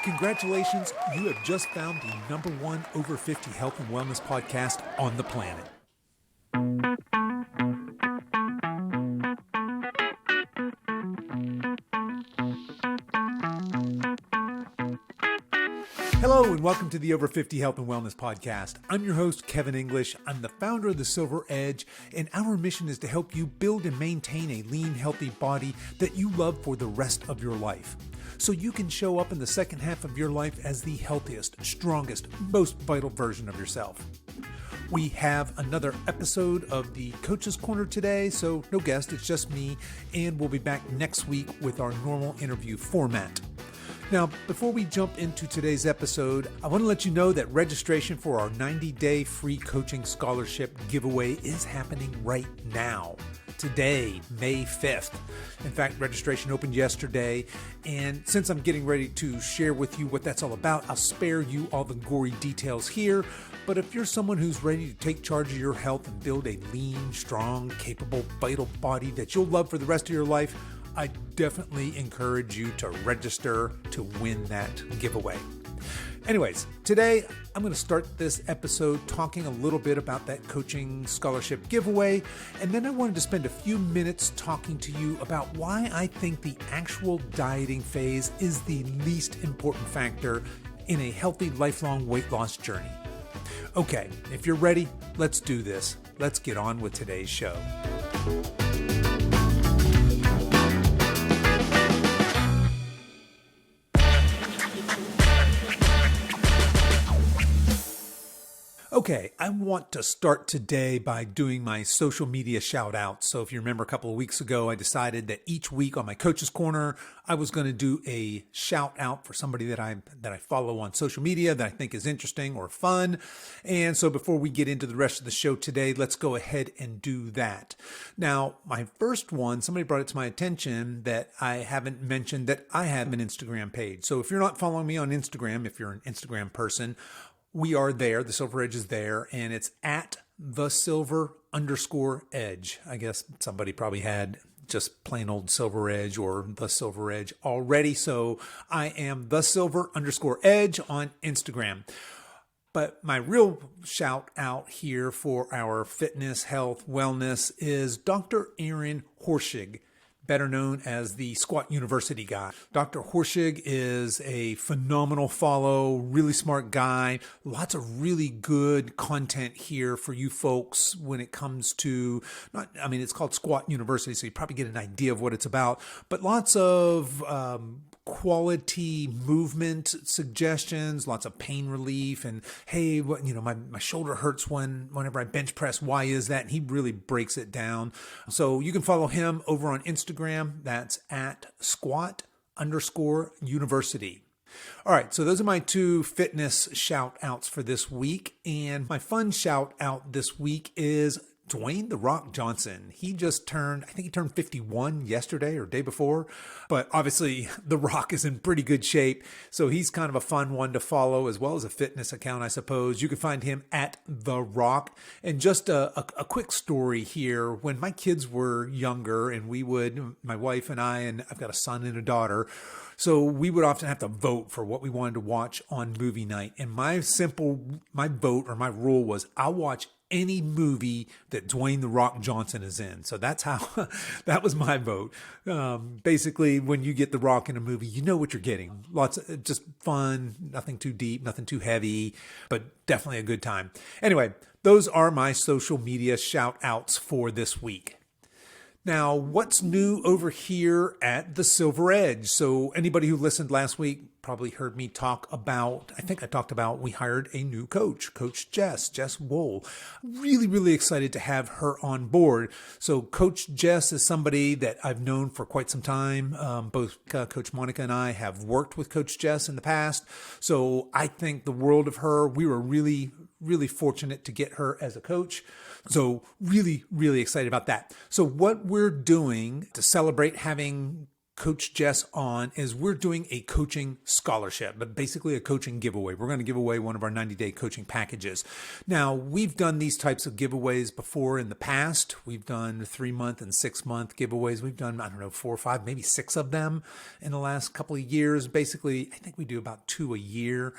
Congratulations, you have just found the number one over 50 health and wellness podcast on the planet. Hello and welcome to the Over 50 Health and Wellness Podcast. I'm your host, Kevin English. I'm the founder of the Silver Edge, and our mission is to help you build and maintain a lean, healthy body that you love for the rest of your life, so you can show up in the second half of your life as the healthiest, strongest, most vital version of yourself. We have another episode of the Coach's Corner today, so no guest, it's just me, and we'll be back next week with our normal interview format. Now, before we jump into today's episode, I want to let you know that registration for our 90-day free coaching scholarship giveaway is happening right now. Today, May 5th. In fact, registration opened yesterday, and since I'm getting ready to share with you what that's all about, I'll spare you all the gory details here. But if you're someone who's ready to take charge of your health and build a lean, strong, capable, vital body that you'll love for the rest of your life, I definitely encourage you to register to win that giveaway. Anyways, today I'm going to start this episode talking a little bit about that coaching scholarship giveaway, and then I wanted to spend a few minutes talking to you about why I think the actual dieting phase is the least important factor in a healthy lifelong weight loss journey. Okay, if you're ready, let's do this. Let's get on with today's show. Okay, I want to start today by doing my social media shout outs. So if you remember a couple of weeks ago, I decided that each week on my Coach's Corner, I was going to do a shout out for somebody that I follow on social media that I think is interesting or fun. And so before we get into the rest of the show today, let's go ahead and do that. Now, my first one, somebody brought it to my attention that I haven't mentioned that I have an Instagram page. So if you're not following me on Instagram, if you're an Instagram person, we are there. The Silver Edge is there, and it's at @the_silver_edge. I guess somebody probably had just plain old Silver Edge or the Silver Edge already. So I am @the_silver_edge on Instagram. But my real shout out here for our fitness, health, wellness is Dr. Aaron Horschig, better known as the Squat University guy. Dr. Horschig is a phenomenal follow, really smart guy. Lots of really good content here for you folks when it comes to, it's called Squat University, so you probably get an idea of what it's about, but lots of quality movement suggestions, lots of pain relief, and hey, my shoulder hurts whenever I bench press. Why is that? And he really breaks it down. So you can follow him over on Instagram. That's @squat_university. All right, so those are my two fitness shout outs for this week. And my fun shout out this week is Dwayne "The Rock" Johnson. He turned 51 yesterday or day before, but obviously The Rock is in pretty good shape. So he's kind of a fun one to follow, as well as a fitness account, I suppose. You can find him @The Rock. And just a quick story here. When my kids were younger and my wife and I, and I've got a son and a daughter, so we would often have to vote for what we wanted to watch on movie night. And my vote or my rule was I'll watch any movie that Dwayne "The Rock" Johnson is in. So that's how, that was my vote. Basically, when you get The Rock in a movie, you know what you're getting. Lots of just fun, nothing too deep, nothing too heavy, but definitely a good time. Anyway, those are my social media shout outs for this week. Now, what's new over here at the Silver Edge? So anybody who listened last week probably heard me talk about, we hired a new coach, Coach Jess Wool. Really, really excited to have her on board. So Coach Jess is somebody that I've known for quite some time. Both Coach Monica and I have worked with Coach Jess in the past. So I think the world of her. We were really, really fortunate to get her as a coach. So really, really excited about that. So what we're doing to celebrate having Coach Jess on is we're doing a coaching scholarship, but basically a coaching giveaway. We're going to give away one of our 90-day coaching packages. Now, we've done these types of giveaways before in the past. We've done 3-month and 6-month giveaways. We've done, 4 or 5, maybe 6 of them in the last couple of years. Basically, I think we do about 2 a year.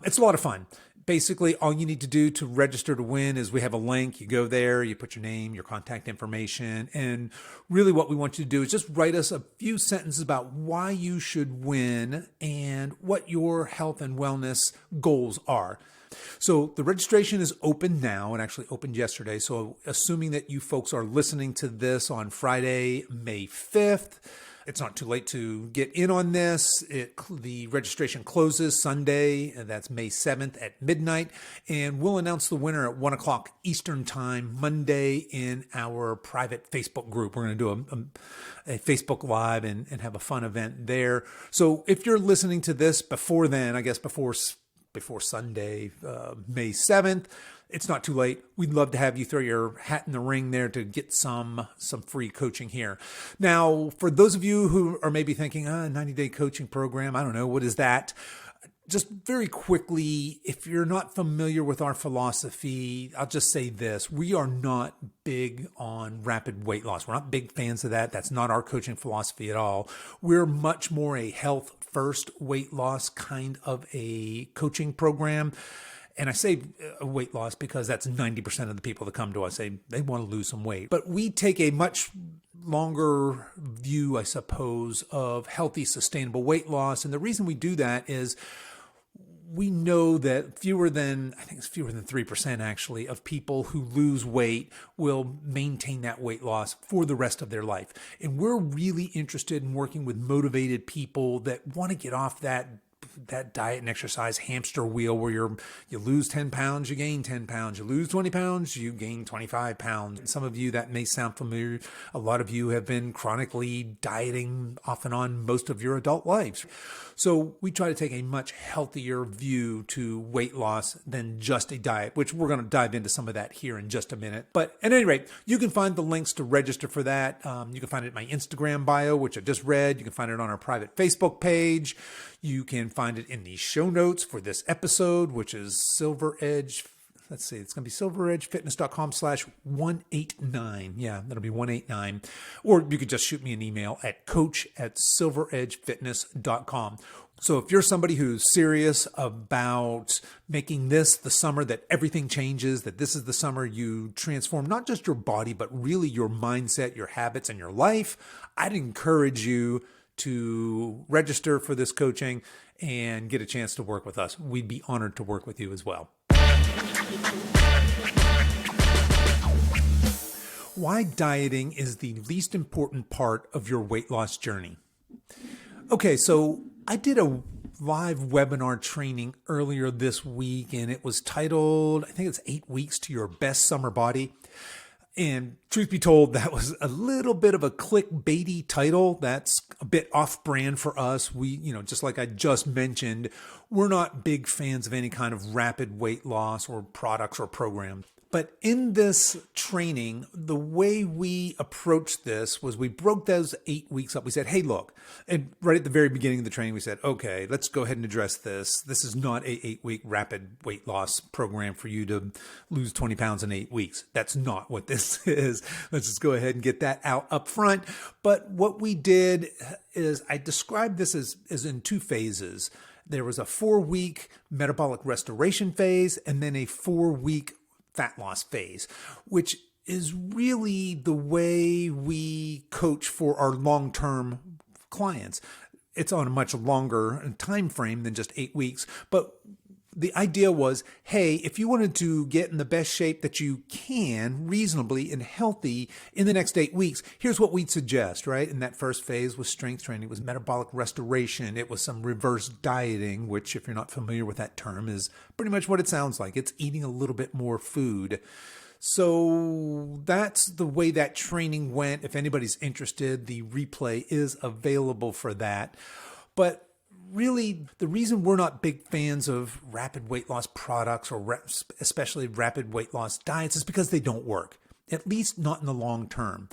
It's a lot of fun. Basically, all you need to do to register to win is we have a link. You go there, you put your name, your contact information, and really what we want you to do is just write us a few sentences about why you should win and what your health and wellness goals are. So the registration is open now. It actually opened yesterday. So assuming that you folks are listening to this on Friday, May 5th, it's not too late to get in on this. The registration closes Sunday, and that's May 7th at midnight. And we'll announce the winner at 1 o'clock Eastern time, Monday, in our private Facebook group. We're going to do a Facebook Live and have a fun event there. So if you're listening to this before then, I guess before Sunday, May 7th, it's not too late. We'd love to have you throw your hat in the ring there to get some free coaching here. Now, for those of you who are maybe thinking, 90-day coaching program, I don't know, what is that? Just very quickly, if you're not familiar with our philosophy, I'll just say this. We are not big on rapid weight loss. We're not big fans of that. That's not our coaching philosophy at all. We're much more a health first weight loss kind of a coaching program. And I say weight loss because that's 90% of the people that come to us. They want to lose some weight. But we take a much longer view, I suppose, of healthy, sustainable weight loss. And the reason we do that is we know that fewer than 3% actually of people who lose weight will maintain that weight loss for the rest of their life. And we're really interested in working with motivated people that want to get off that diet and exercise hamster wheel where you lose 10 pounds, you gain 10 pounds, you lose 20 pounds, you gain 25 pounds. Some of you, that may sound familiar. A lot of you have been chronically dieting off and on most of your adult lives. So we try to take a much healthier view to weight loss than just a diet, which we're going to dive into some of that here in just a minute. But at any rate, you can find the links to register for that. You can find it in my Instagram bio, which I just read. You can find it on our private Facebook page. You can find it in the show notes for this episode, which is Silver Edge. Let's see, it's going to be silveredgefitness.com/189. Yeah, that'll be 189. Or you could just shoot me an email at coach@silveredgefitness.com. So if you're somebody who's serious about making this the summer that everything changes, that this is the summer you transform not just your body, but really your mindset, your habits, and your life, I'd encourage you to register for this coaching and get a chance to work with us. We'd be honored to work with you as well. Why dieting is the least important part of your weight loss journey. Okay, so I did a live webinar training earlier this week, and it was titled, I think it's 8 Weeks to Your Best Summer Body. And truth be told, that was a little bit of a clickbaity title. That's a bit off-brand for us. We, just like I just mentioned, we're not big fans of any kind of rapid weight loss or products or programs. But in this training, the way we approached this was we broke those 8 weeks up. We said, hey, look, and right at the very beginning of the training, we said, okay, let's go ahead and address this. This is not a 8-week rapid weight loss program for you to lose 20 pounds in 8 weeks. That's not what this is. Let's just go ahead and get that out up front. But what we did is I described this as in 2 phases. There was a 4-week metabolic restoration phase and then a 4-week fat loss phase, which is really the way we coach for our long-term clients. It's on a much longer time frame than just 8 weeks, but the idea was, hey, if you wanted to get in the best shape that you can reasonably and healthy in the next 8 weeks, here's what we'd suggest, right? And that first phase was strength training, it was metabolic restoration, it was some reverse dieting, which if you're not familiar with that term is pretty much what it sounds like. It's eating a little bit more food. So that's the way that training went. If anybody's interested, the replay is available for that. But really, the reason we're not big fans of rapid weight loss products or especially rapid weight loss diets is because they don't work, at least not in the long term.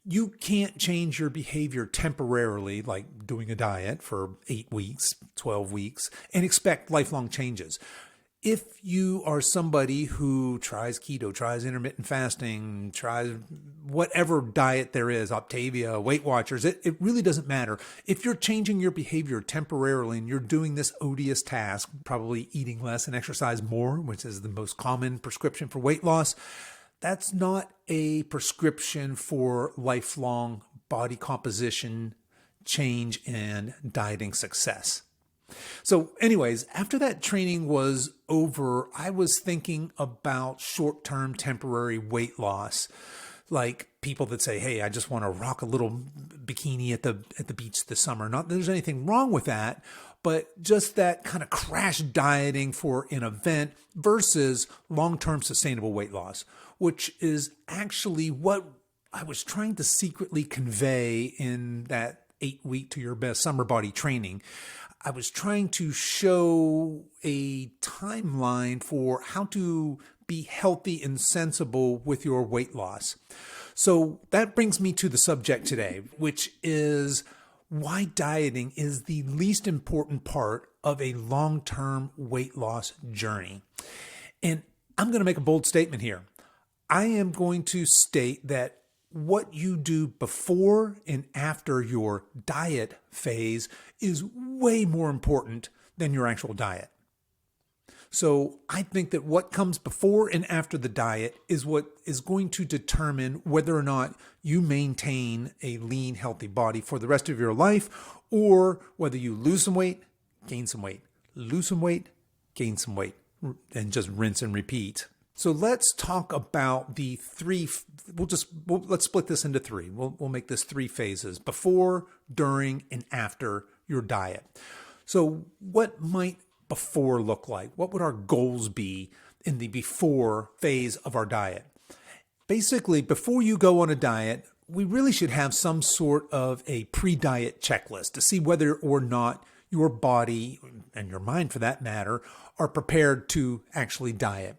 You can't change your behavior temporarily, like doing a diet for 8 weeks, 12 weeks, and expect lifelong changes. If you are somebody who tries keto, tries intermittent fasting, tries whatever diet there is, Optavia, Weight Watchers, it really doesn't matter. If you're changing your behavior temporarily and you're doing this odious task, probably eating less and exercise more, which is the most common prescription for weight loss, that's not a prescription for lifelong body composition change and dieting success. So anyways, after that training was over, I was thinking about short-term temporary weight loss. Like people that say, hey, I just want to rock a little bikini at the beach this summer. Not that there's anything wrong with that, but just that kind of crash dieting for an event versus long-term sustainable weight loss, which is actually what I was trying to secretly convey in that 8-week to your best summer body training. I was trying to show a timeline for how to be healthy and sensible with your weight loss. So that brings me to the subject today, which is why dieting is the least important part of a long-term weight loss journey. And I'm going to make a bold statement here. I am going to state that what you do before and after your diet phase is way more important than your actual diet. So I think that what comes before and after the diet is what is going to determine whether or not you maintain a lean, healthy body for the rest of your life, or whether you lose some weight, gain some weight, lose some weight, gain some weight, and just rinse and repeat. So let's talk about the three. Let's split this into three. We'll make this 3 phases: before, during, and after your diet. So what might before look like? What would our goals be in the before phase of our diet? Basically, before you go on a diet, we really should have some sort of a pre-diet checklist to see whether or not your body, and your mind for that matter, are prepared to actually diet.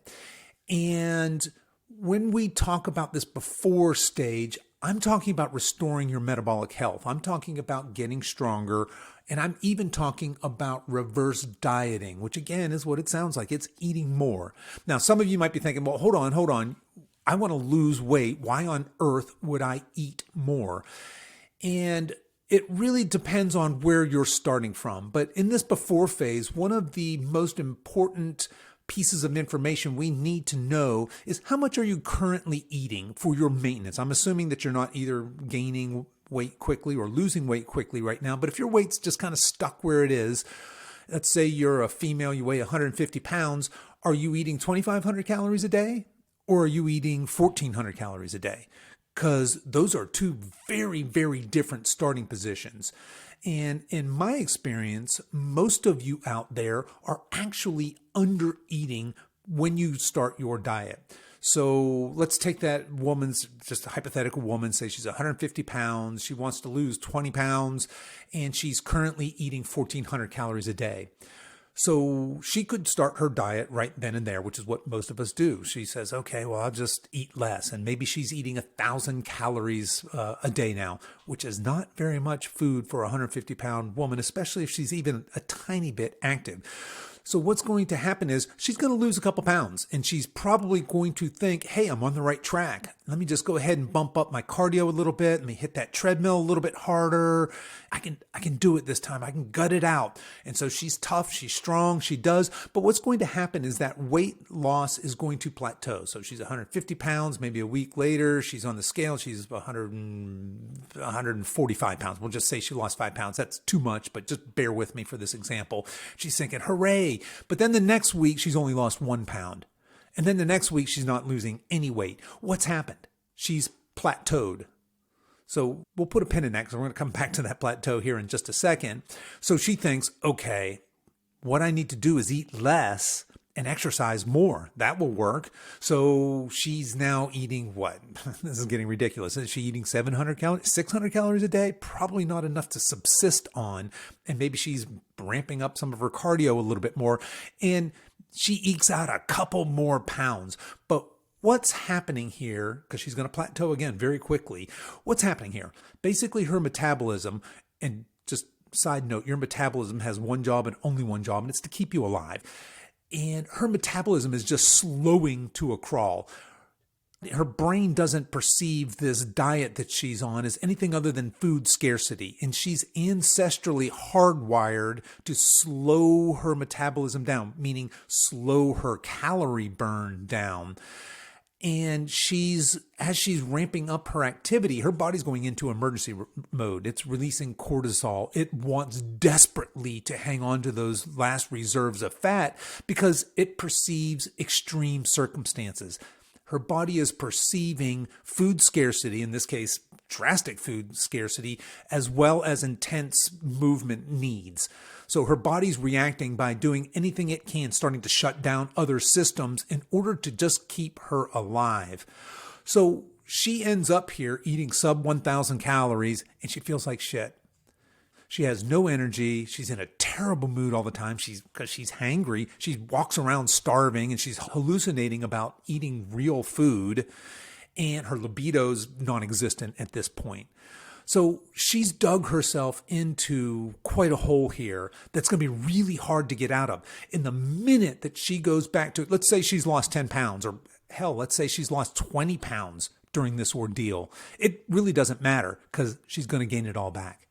And when we talk about this before stage, I'm talking about restoring your metabolic health. I'm talking about getting stronger. And I'm even talking about reverse dieting, which again is what it sounds like. It's eating more. Now, some of you might be thinking, well, hold on. I want to lose weight. Why on earth would I eat more? And it really depends on where you're starting from. But in this before phase, one of the most important pieces of information we need to know is how much are you currently eating for your maintenance. I'm assuming that you're not either gaining weight quickly or losing weight quickly right now, but if your weight's just kind of stuck where it is, let's say you're a female, you weigh 150 pounds, are you eating 2,500 calories a day or are you eating 1,400 calories a day? Because those are 2 very, very different starting positions. And in my experience, most of you out there are actually under eating when you start your diet. So let's take that woman's, just a hypothetical woman, say she's 150 pounds, she wants to lose 20 pounds, and she's currently eating 1,400 calories a day. So she could start her diet right then and there, which is what most of us do. She says, okay, well, I'll just eat less. And maybe she's eating 1,000 calories a day now, which is not very much food for a 150-pound woman, especially if she's even a tiny bit active. So what's going to happen is she's going to lose a couple pounds, and she's probably going to think, hey, I'm on the right track. Let me just go ahead and bump up my cardio a little bit. Let me hit that treadmill a little bit harder. I can do it this time. I can gut it out. And so she's tough. She's strong. She does. But what's going to happen is that weight loss is going to plateau. So she's 150 pounds. Maybe a week later, she's on the scale. She's 145 pounds. We'll just say she lost 5 pounds. That's too much, but just bear with me for this example. She's thinking, hooray. But then the next week, she's only lost 1 pound. And then the next week, she's not losing any weight. What's happened? She's plateaued. So we'll put a pin in that because we're going to come back to that plateau here in just a second. So she thinks, okay, what I need to do is eat less and exercise more. That will work. So she's now eating what? This is getting ridiculous. Is she eating 700 calories, 600 calories a day? Probably not enough to subsist on. And maybe she's ramping up some of her cardio a little bit more. And she ekes out a couple more pounds. But what's happening here, because she's going to plateau again very quickly. What's happening here? Basically, her metabolism, and just side note, your metabolism has one job and only one job, and it's to keep you alive. And her metabolism is just slowing to a crawl. Her brain doesn't perceive this diet that she's on as anything other than food scarcity. And she's ancestrally hardwired to slow her metabolism down, meaning slow her calorie burn down. And as she's ramping up her activity, her body's going into emergency mode. It's releasing cortisol. It wants desperately to hang on to those last reserves of fat because it perceives extreme circumstances. Her body is perceiving food scarcity, in this case, drastic food scarcity, as well as intense movement needs. So her body's reacting by doing anything it can, starting to shut down other systems in order to just keep her alive. So she ends up here eating sub 1,000 calories, and she feels like shit. She has no energy. She's in a terrible mood all the time. Because she's hangry. She walks around starving, and she's hallucinating about eating real food. And her libido's non-existent at this point. So she's dug herself into quite a hole here that's going to be really hard to get out of. In the minute that she goes back to, let's say she's lost 10 pounds, or hell, let's say she's lost 20 pounds during this ordeal. It really doesn't matter because she's going to gain it all back.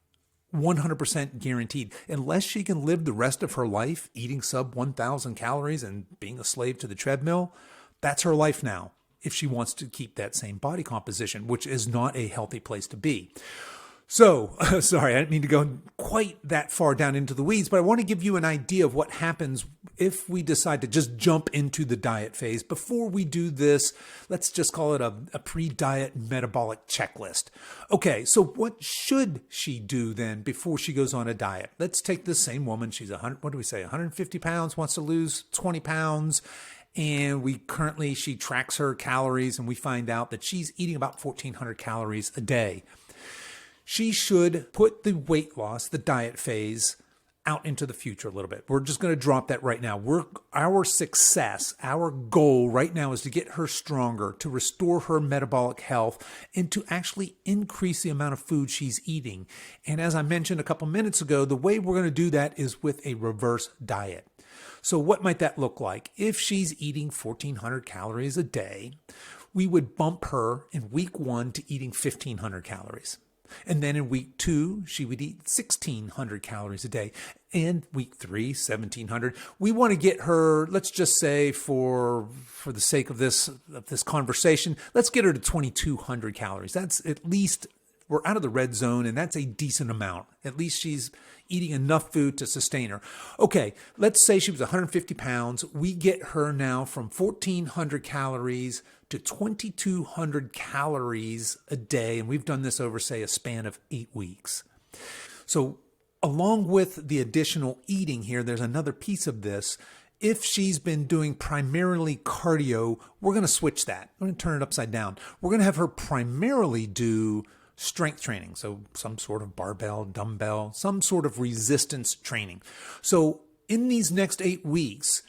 100% guaranteed. Unless she can live the rest of her life eating sub 1,000 calories and being a slave to the treadmill, that's her life now, if she wants to keep that same body composition, which is not a healthy place to be. So, sorry, I didn't mean to go quite that far down into the weeds, but I want to give you an idea of what happens if we decide to just jump into the diet phase. Before we do this, let's just call it a pre-diet metabolic checklist. Okay, so what should she do then before she goes on a diet? Let's take this same woman. She's 150 pounds, wants to lose 20 pounds. And she tracks her calories, and we find out that she's eating about 1,400 calories a day. She should put the weight loss, the diet phase, out into the future a little bit. We're just going to drop that right now. Our success, our goal right now is to get her stronger, to restore her metabolic health, and to actually increase the amount of food she's eating. And as I mentioned a couple minutes ago, the way we're going to do that is with a reverse diet. So what might that look like? If she's eating 1,400 calories a day, we would bump her in week 1 to eating 1,500 calories. And then in week 2, she would eat 1,600 calories a day. And week 3, 1,700. We want to get her, let's just say for the sake of this conversation, let's get her to 2,200 calories. That's at least, we're out of the red zone, and that's a decent amount. At least she's eating enough food to sustain her. Okay, let's say she was 150 pounds. We get her now from 1,400 calories to 2,200 calories a day. And we've done this over, say, a span of 8 weeks. So along with the additional eating here, there's another piece of this. If she's been doing primarily cardio, we're going to switch that. I'm going to turn it upside down. We're going to have her primarily do strength training. So some sort of barbell, dumbbell, some sort of resistance training. So in these next 8 weeks,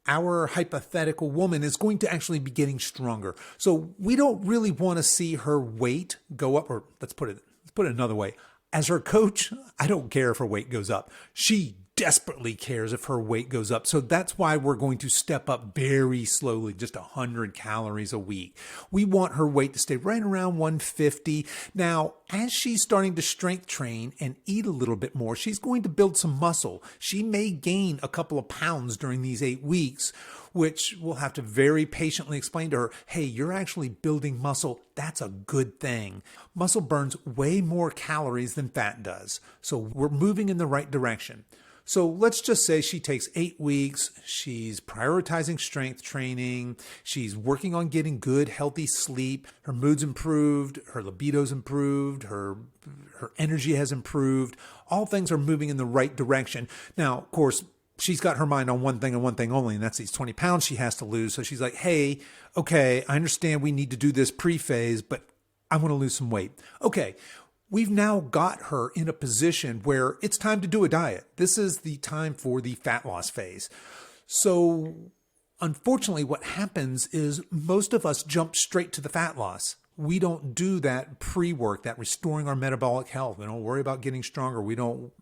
our hypothetical woman is going to actually be getting stronger. So we don't really want to see her weight go up, or let's put it another way. As her coach, I don't care if her weight goes up. She desperately cares if her weight goes up. So that's why we're going to step up very slowly, just 100 calories a week. We want her weight to stay right around 150. Now, as she's starting to strength train and eat a little bit more, she's going to build some muscle. She may gain a couple of pounds during these 8 weeks, which we'll have to very patiently explain to her, hey, you're actually building muscle. That's a good thing. Muscle burns way more calories than fat does. So we're moving in the right direction. So let's just say she takes 8 weeks. She's prioritizing strength training. She's working on getting good, healthy sleep. Her mood's improved. Her libido's improved. Her energy has improved. All things are moving in the right direction. Now, of course, she's got her mind on one thing and one thing only, and that's these 20 pounds she has to lose. So she's like, hey, okay, I understand we need to do this pre-phase, but I want to lose some weight. Okay. We've now got her in a position where it's time to do a diet. This is the time for the fat loss phase. So Unfortunately, what happens is most of us jump straight to the fat loss. We don't do that pre-work, that restoring our metabolic health. We don't worry about getting stronger. We don't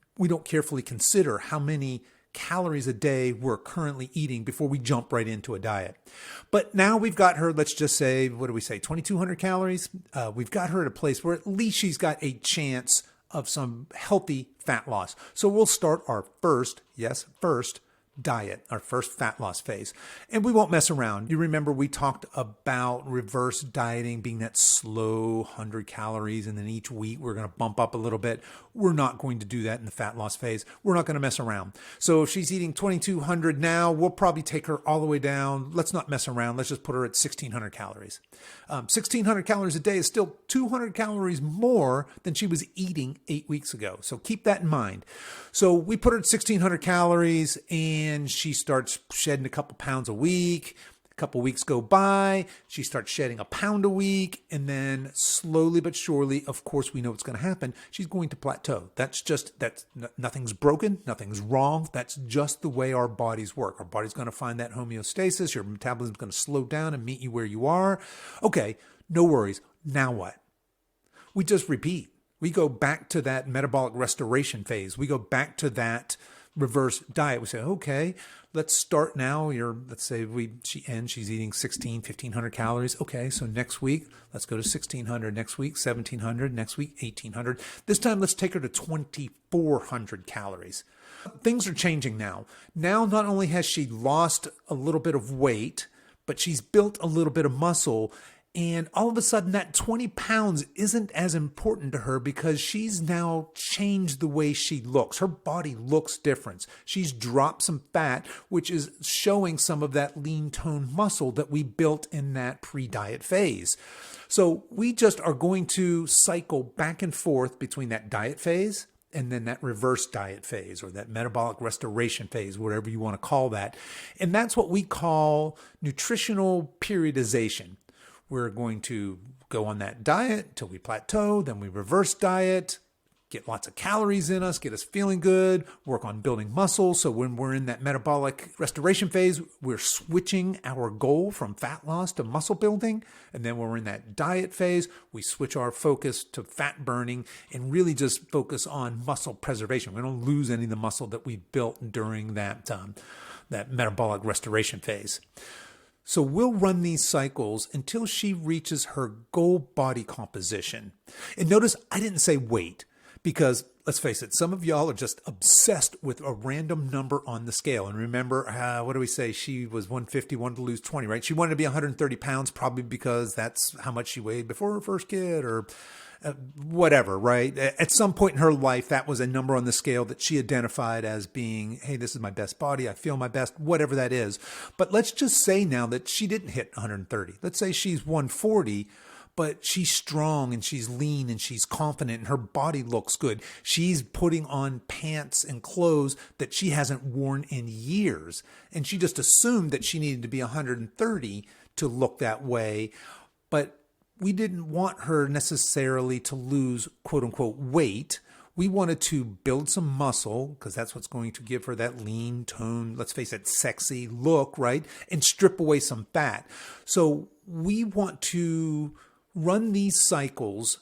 carefully consider how many calories a day we're currently eating before we jump right into a diet. But now we've got her, let's just say, what do we say, 2,200 calories? We've got her at a place where at least she's got a chance of some healthy fat loss. So we'll start our first diet, our first fat loss phase. And we won't mess around. You remember we talked about reverse dieting being that slow 100 calories, and then each week we're going to bump up a little bit. We're not going to do that in the fat loss phase. We're not going to mess around. So if she's eating 2,200 now, we'll probably take her all the way down. Let's not mess around. Let's just put her at 1,600 calories. 1,600 calories a day is still 200 calories more than she was eating 8 weeks ago. So keep that in mind. So we put her at 1,600 calories, and she starts shedding a couple pounds a week. A couple weeks go by, she starts shedding a pound a week, and then slowly but surely, of course, we know what's going to happen. She's going to plateau. That's nothing's broken, nothing's wrong. That's just the way our bodies work. Our body's going to find that homeostasis. Your metabolism's going to slow down and meet you where you are. Okay, no worries. Now what? We just repeat. We go back to that metabolic restoration phase. We go back to that reverse diet. We say, okay, let's start now. Let's say she's eating 1,500 calories. Okay, so next week, let's go to 1,600. Next week, 1,700. Next week, 1,800. This time, let's take her to 2,400 calories. Things are changing now. Now, not only has she lost a little bit of weight, but she's built a little bit of muscle. And all of a sudden, that 20 pounds isn't as important to her because she's now changed the way she looks. Her body looks different. She's dropped some fat, which is showing some of that lean toned muscle that we built in that pre-diet phase. So we just are going to cycle back and forth between that diet phase and then that reverse diet phase or that metabolic restoration phase, whatever you want to call that. And that's what we call nutritional periodization. We're going to go on that diet till we plateau, then we reverse diet, get lots of calories in us, get us feeling good, work on building muscle. So when we're in that metabolic restoration phase, we're switching our goal from fat loss to muscle building. And then when we're in that diet phase, we switch our focus to fat burning and really just focus on muscle preservation. We don't lose any of the muscle that we built during that metabolic restoration phase. So we'll run these cycles until she reaches her goal body composition. And notice I didn't say weight because, let's face it, some of y'all are just obsessed with a random number on the scale. And remember, what do we say? She was 150, wanted to lose 20, right? She wanted to be 130 pounds probably because that's how much she weighed before her first kid or whatever, right? At some point in her life, that was a number on the scale that she identified as being, hey, this is my best body. I feel my best, whatever that is. But let's just say now that she didn't hit 130. Let's say she's 140, but she's strong and she's lean and she's confident and her body looks good. She's putting on pants and clothes that she hasn't worn in years. And she just assumed that she needed to be 130 to look that way. But we didn't want her necessarily to lose quote unquote weight. We wanted to build some muscle because that's what's going to give her that lean tone, let's face it, sexy look, right? And strip away some fat. So we want to run these cycles.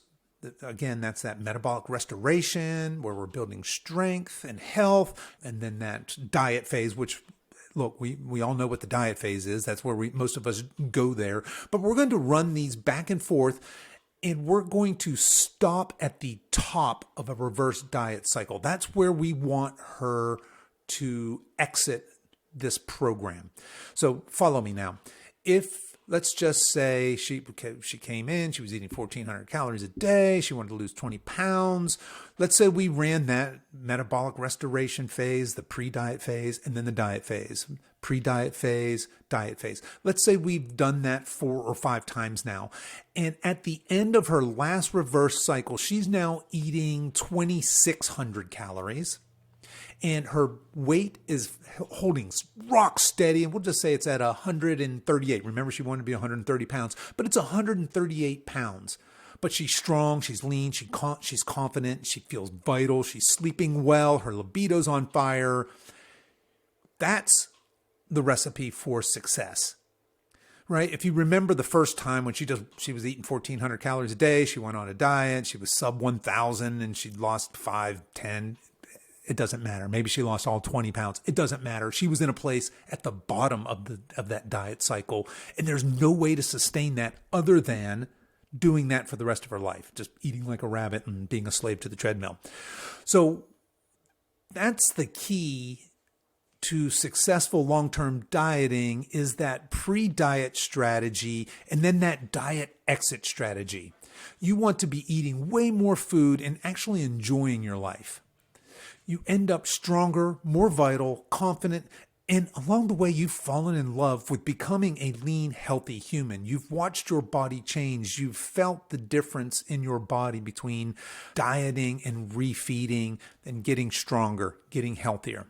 Again, that's that metabolic restoration where we're building strength and health, and then that diet phase, which look, we all know what the diet phase is. That's where most of us go there. But we're going to run these back and forth, and we're going to stop at the top of a reverse diet cycle. That's where we want her to exit this program. So follow me now. Let's just say she came in, she was eating 1,400 calories a day, she wanted to lose 20 pounds. Let's say we ran that metabolic restoration phase, the pre-diet phase, and then the diet phase. Pre-diet phase, diet phase. Let's say we've done that 4 or 5 times now. And at the end of her last reverse cycle, she's now eating 2,600 calories. And her weight is holding rock steady. And we'll just say it's at 138. Remember, she wanted to be 130 pounds, but it's 138 pounds. But she's strong, she's lean, she's confident, she feels vital, she's sleeping well, her libido's on fire. That's the recipe for success. Right? If you remember the first time when she was eating 1,400 calories a day, she went on a diet, she was sub 1,000 and she'd lost 5, 10. It doesn't matter. Maybe she lost all 20 pounds. It doesn't matter. She was in a place at the bottom of that diet cycle. And there's no way to sustain that other than doing that for the rest of her life, just eating like a rabbit and being a slave to the treadmill. So that's the key to successful long-term dieting, is that pre-diet strategy and then that diet exit strategy. You want to be eating way more food and actually enjoying your life. You end up stronger, more vital, confident, and along the way you've fallen in love with becoming a lean, healthy human. You've watched your body change. You've felt the difference in your body between dieting and refeeding and getting stronger, getting healthier.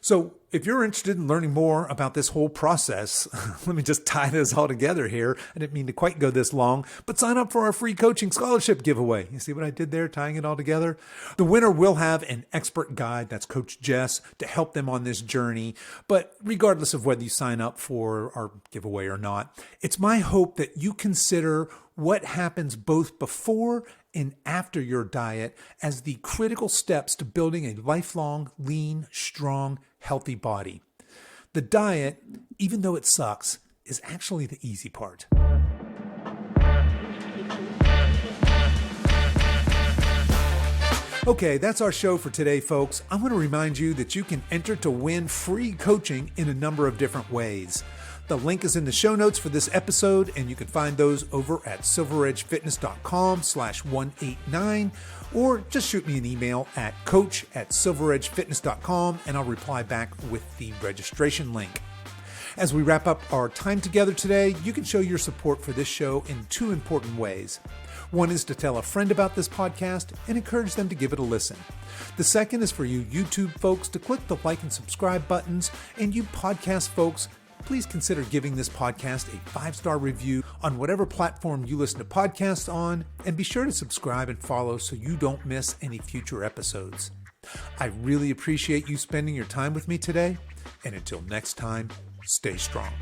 So if you're interested in learning more about this whole process, let me just tie this all together here. I didn't mean to quite go this long, but sign up for our free coaching scholarship giveaway. You see what I did there, tying it all together? The winner will have an expert guide, that's Coach Jess, to help them on this journey. But regardless of whether you sign up for our giveaway or not, it's my hope that you consider what happens both before and after your diet as the critical steps to building a lifelong, lean, strong, healthy body. The diet, even though it sucks, is actually the easy part. Okay, that's our show for today, folks. I want to remind you that you can enter to win free coaching in a number of different ways. The link is in the show notes for this episode, and you can find those over at silveredgefitness.com/189, or just shoot me an email at coach@silveredgefitness.com, and I'll reply back with the registration link. As we wrap up our time together today, you can show your support for this show in two important ways. One is to tell a friend about this podcast and encourage them to give it a listen. The second is for you YouTube folks to click the like and subscribe buttons, and you podcast folks, please consider giving this podcast a 5-star review on whatever platform you listen to podcasts on, and be sure to subscribe and follow so you don't miss any future episodes. I really appreciate you spending your time with me today, and until next time, stay strong.